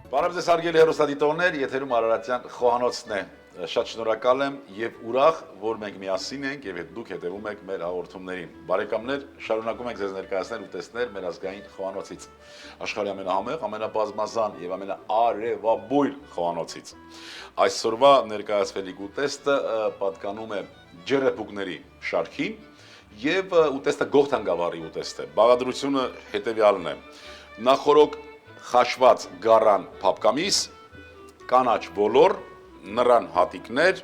Բարև ձեզ հարգելի հեռուստադիտողներ, եթերում Արարատյան խոհանոցն է։ Շատ շնորհակալ եմ եւ ուրախ, որ մենք միասին ենք եւ դուք հետեւում եք մեր հաղորդումներին։ Բարեկամներ, շարունակում ենք ձեզ ներկայացնել ու տեսնել մեր ազգային խոհանոցից։ Աշխարհի ամենահամեղ, ամենաբազմազան եւ ամենաարևաբույր խոհանոցից։ Այսօրվա ներկայացվելիք ուտեստը պատկանում է ջերեպուկների շարքին եւ ուտեստը գողթանգավառի ուտեստ է։ Բաղադրությունը հետեւյալն է. նախորոք խաշված գառան փապկամիս, կանաչ ոլոր, նռան հատիկներ,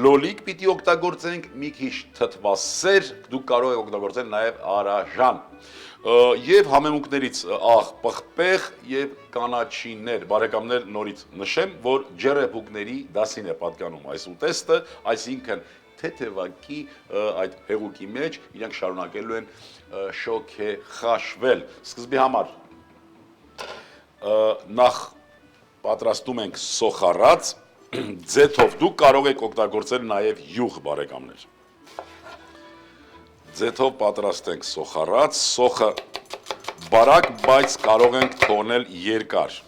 լոլիկ պիտի օգտագործենք, մի քիչ թթվասեր, դուք կարող եք օգտագործել նաև արաժան, եւ համեմունքներից աղ պղպեղ եւ կանաչիներ, բարեկամներ նորից նշեմ, որ ջերեպուկների դասին է պատկանում այս ուտեստը, այսինքն թեթևակի այդ հեղուկի մեջ իրենք շարունակելու են շոգեխաշվել, սկզբի համար նախ պատրաստում ենք սոխառած, ձեթով դուք կարող եք օգտագործել նաև յուղ բարեկամներ։ Ձեթով պատրաստենք սոխառած, սոխը բարակ, բայց կարող ենք թողնել երկար։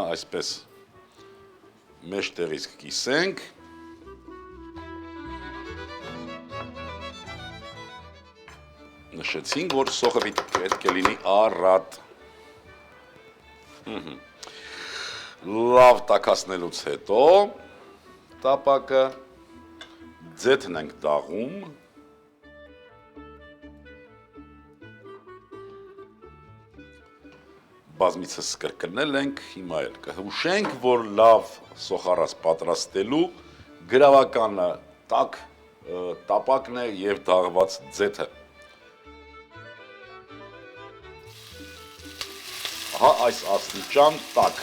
Այսպես մեջտեղից կիսենք։ Նշեցինք, որ սոխը պետք է լինի առատ։ Լավ տաքացնելուց հետո տապակը ձեթն ենք դաղում։ Բազմիցս կրկնել ենք, հիմա էլ կհուշենք, որ լավ սոխառած պատրաստելու գրավականը տաք տապակն է եւ դաղված ձեթը։ Այս աստիճան տաք։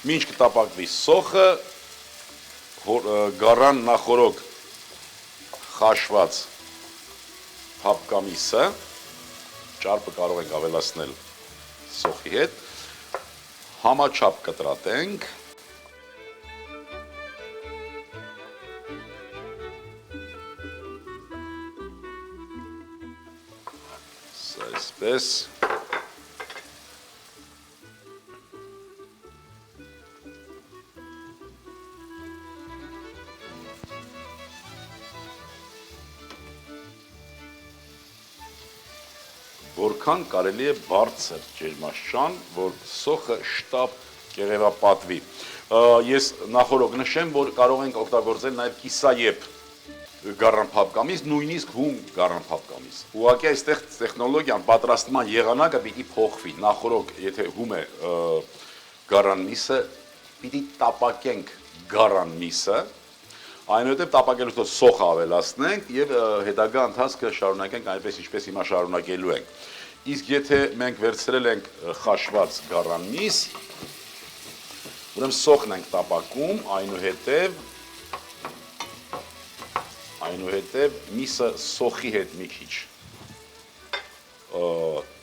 Մինչ կտապակվի սոխը, գառան նախորոք խաշված փապկամիսը, ճարպը կարող ենք ավելացնել սոխի հետ, համաչափ կտրատենք, սա այսպես, որքան կարելի է բարձր ջերմաշան, որ սոխը շտապ կեղևապատվի։ Ես նախորոք նշեմ, որ կարող ենք օգտագործել նաև կիսաեպ գառան փապկամիս, նույնիսկ հում գառան փապկամիս։ Ուղղակի այստեղ տեխնոլոգիան, պատրաստման եղանակը պիտի փոխվի։ Նախորոք, եթե հում է գառան միսը, պիտի տապակենք գառան միսը, այնուհետև տապակելուց հետո սոխը ավելացնենք եւ հետագա ընթացքը շարունակենք այնպես ինչպես հիմա շարունակելու ենք։ Իսկ եթե մենք վերցրել ենք խաշված գառան միս, ուրեմն սոխն ենք տապակում, այնուհետև միսը սոխի հետ մի քիչ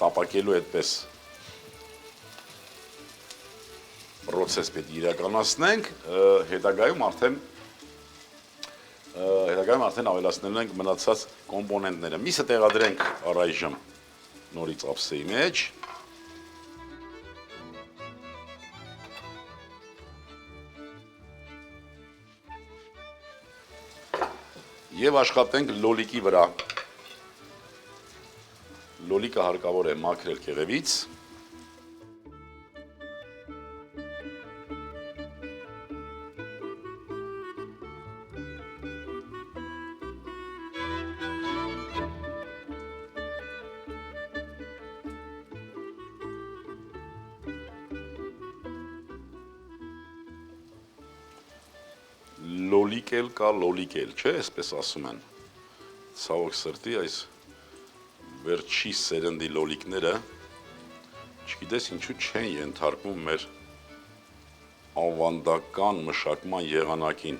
տապակելու այդպես պրոցես պետք է իրականացնենք, հետագայում արդեն ավելացնելու ենք մնացած կոմպոնենտները։ Միսը տեղադրենք առայժմ նորից ափսեի մեջ։ Եվ աշխատենք լոլիկի վրա։ Լոլիկը հարկավոր է մաքրել կեղևից։ Լոլիկ էլ կա, լոլիկ էլ, չէ, այսպես ասում են։ Ցավոք սրտի այս վերջի սերնդի լոլիկները չգիտես ինչու չեն ենթարկվում մեր ավանդական մշակման եղանակին։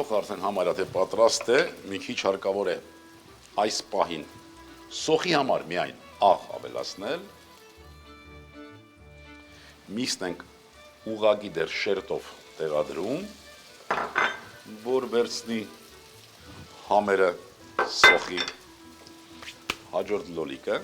Սոխը արդեն համարյա թե պատրաստ է, մի քիչ հարկավոր է այս պահին սոխի համար միայն աղ ավելացնել, միսն ենք ուղղակի դեռ շերտով տեղադրում, որ վերցնի համերը սոխի հաջորդ լոլիկը,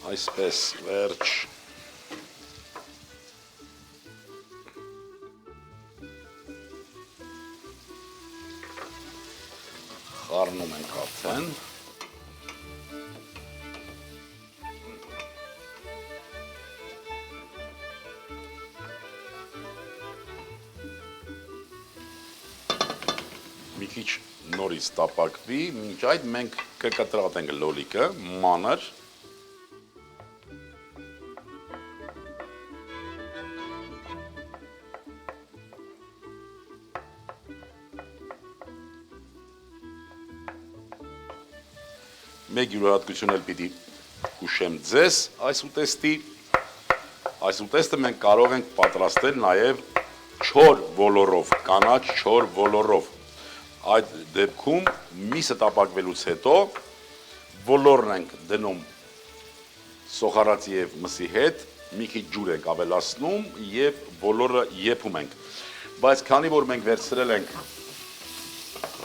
այսպես վերջ, խառնում ենք արդեն, մի քիչ նորից տապակվի, մինչ այդ մենք կկտրատենք լոլիկը, մանր, մեկ յուրահատկություն էլ պիտի հուշեմ ձեզ այս ուտեստը մենք կարող ենք պատրաստել նաև չոր ոլորով, կանաչ չոր ոլորով, այդ դեպքում միսը տապակվելուց հետո ոլորն ենք դնում սոխարածի և մսի հետ, մի քիչ ջուր ենք ավելացնում և ոլորը եփում ենք, բայց քանի որ մենք վերցրել ենք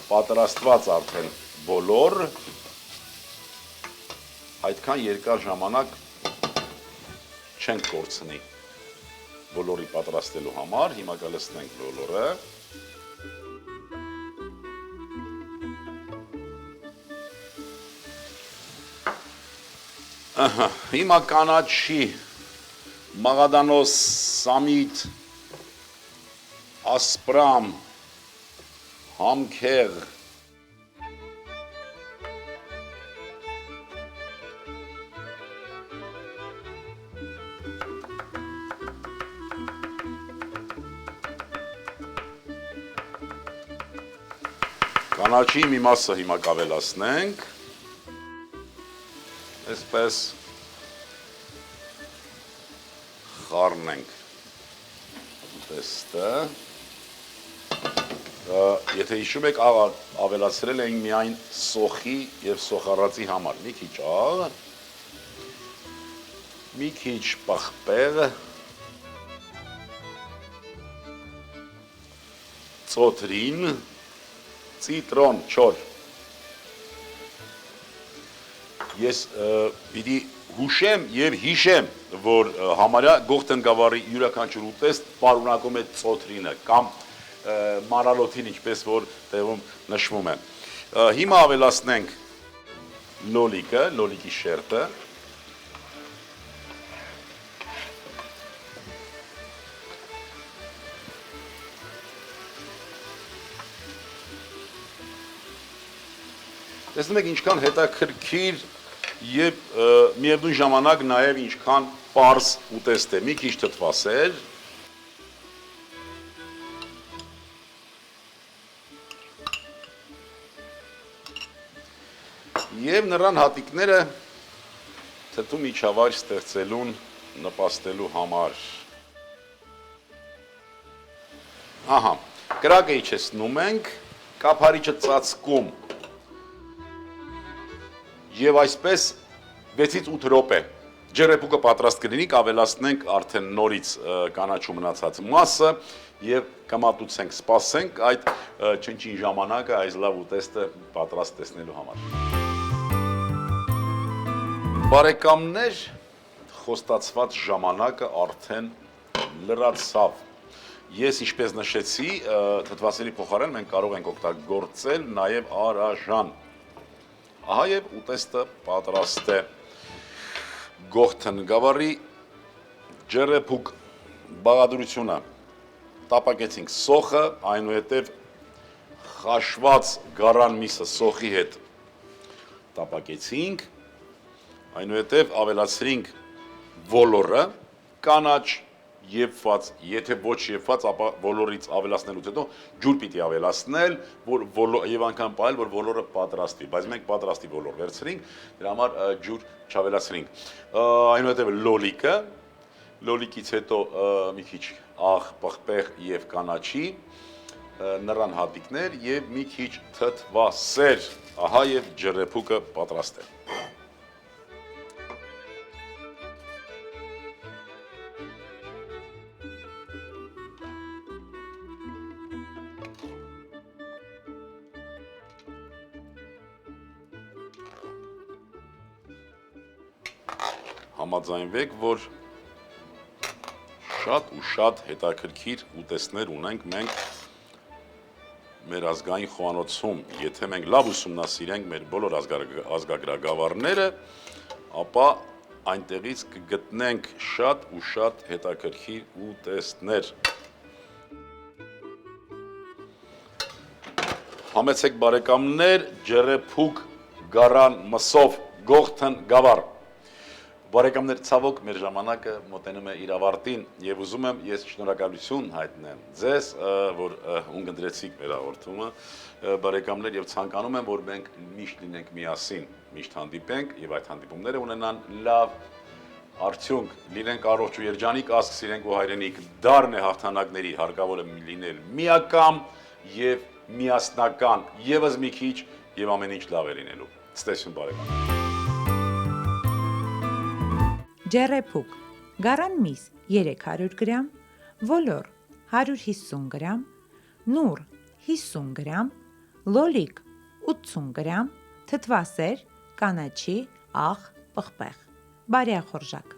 պատրաստված արդեն ոլոր, այդքան երկար ժամանակ չենք կորցնի ոլորի պատրաստելու համար, հիմա կլցնենք ոլորը, հիմա կանաչի, մաղադանոս, սամիտ, ասպրամ, համքեղ, կանաչի մի մասը հիմա կավելացնենք, այսպես խառնենք ուտեստը, եթե հիշում եք ավելացրել ենք միայն սոխի և սոխարածի համար, մի քիչ աղ, մի քիչ պղպեղ, ծոթրին, ծիտրոն չոր, ես պիտի հուշեմ և հիշեմ, որ համարյա Գողթենգավառի յուրաքանչյուր ուտեստ պարունակում է ծոթրինը կամ մանրալոթին, ինչպես որ տեղում նշվում է։ Հիմա ավելացնենք լոլիկը, լոլիկի շերտը, տեսնում եք ինչքան հետաքրքիր և միևնույն ժամանակ նաև ինչքան պարզ ուտեստ է, մի քիչ թթվասեր, և նրան հատիկները թթու միջավայր ստեղծելուն նպաստելու համար։ Ահա, կրակը իջեցնում ենք, կափարիչը ծածկում և այսպես 6-ից 8 րոպե ջեռեպուկը պատրաստ կլինի, կավելացնենք արդեն նորից կանաչու մնացած մասը և կմատուցենք, սպասենք այդ չնչին ժամանակը այս լավ ուտեստը պատրաստ տեսնելու համար։ Բարեկամներ, խոստացված ժամանակը արդեն լրացավ։ Ես ինչպես նշեցի, թթվասերի փոխարեն մենք կարող ենք օգտագործել նաև արաժան։ Ահա և ուտեստը պատրաստ է։ Գողթենգավառի ջեռեպուկ բաղադրությունը տապակեցինք սոխը, այնուհետև խաշված գարան միսը սոխի հետ տապակեցինք, Այնուհետև ավելացրինք ոլորը, կանաչ եփված, եթե ոչ եփված, ապա ոլորից ավելացնելուց հետո ջուր պիտի ավելացնել, որ եւ անգամ պահել, որ ոլորը պատրաստվի, բայց մենք պատրաստի ոլոր վերցրինք, դրա համար ջուր չավելացրինք։ Այնուհետև լոլիկից հետո մի քիչ աղ, պղպեղ եւ կանաչի, նռան հատիկներ եւ մի քիչ թթվասեր, ահա եւ ջրեփուկը պատրաստ է։ Համաձայնվեք, որ շատ ու շատ հետաքրքիր ուտեստներ ունենք մենք մեր ազգային խոհանոցում, եթե մենք լավ ուսումնասիրենք մեր բոլոր ազգագրագավառները, ապա այնտեղից կգտնենք շատ ու շատ հետաքրքիր ուտեստներ։ Համեցեք բարեկամներ, ջրեփուկ գարան մսով գողթն գավառ։ Բարեկամներ, ցավոք մեր ժամանակը մոտենում է իր ավարտին եւ ուզում եմ ես շնորհակալություն հայտնեմ ձեզ, որ ունկնդրեցիք մեր հաղորդումը, բարեկամներ, եւ ցանկանում եմ, որ մենք միշտ լինենք միասին, միշտ հանդիպենք եւ այդ հանդիպումները ունենան լավ արդյունք, լինենք առողջ ու երջանիկ ազգ, սիրենք ու հայրենիք, դառն է հաղթանակների, հարկավոր է լինել միակամ եւ միասնական, եւս մի քիչ եւ ամեն ինչ լավ է լինելու։ Ցտեսություն բարեկամ։ Ջեռեփուկ, գարան միս 300 գրամ, ոլոր 150 գրամ, նուռ 50 գրամ, լոլիկ 80 գրամ, թթվասեր, կանաչի, աղ, պղպեղ, բարյախորժակ։